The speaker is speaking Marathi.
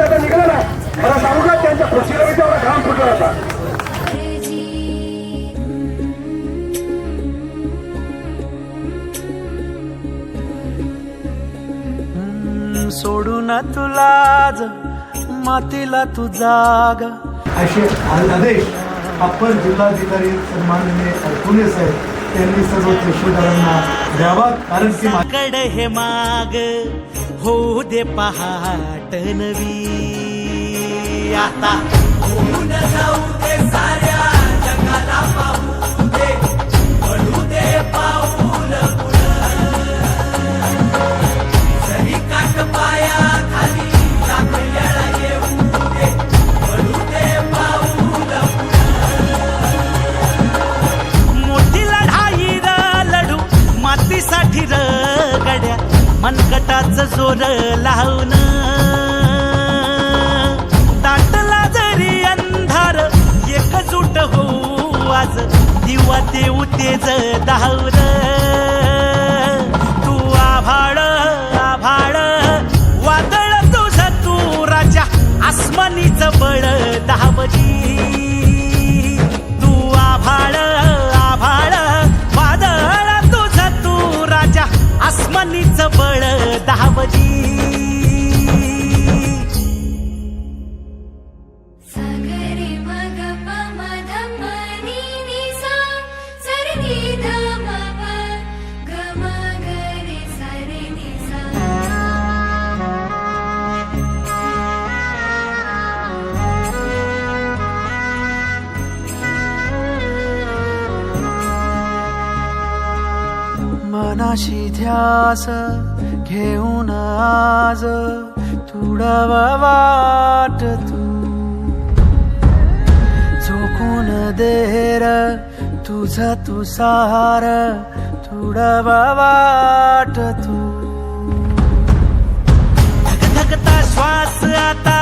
आता निघाला ना, मला सांगू का त्यांच्या खुशीला मी तेवढा घाम फुटला होता. सोडून तुला मातीला तू जाग असे आदेश अप्पर जिल्हाधिकारी सन्माननीय अल्पुने साहेब त्यांनी सर्व ठेकेदारांना द्यावा, कारण की कडे हे माग होऊ दे पहाट नवी. आता होऊन जाऊ दे साऱ्या जगाला पाहू दे, पडू दे पाऊल जरी काट पाया खाली टाकल्याला येऊ दे, पडू दे पाऊल मोठी लढाई लढू मातीसाठी गड्या, मनकटाच जोर लावून दाटला जरी अंधार एकजूट होऊ आज, दिवा देऊ तेज धावर. तू आभाळ आभाळ वादळ तुझ तू राजा, आसमानीच बळ दावजी. तू आभाळ आभाळ वादळ तुझ तू राजा, आसमानीच बळ दावजी. मनाशी ध्यास घेऊन आज तुडवा वाट तू, झोकून देर तुझा तू सार तुडवा वाट तू. धगधगता श्वास आता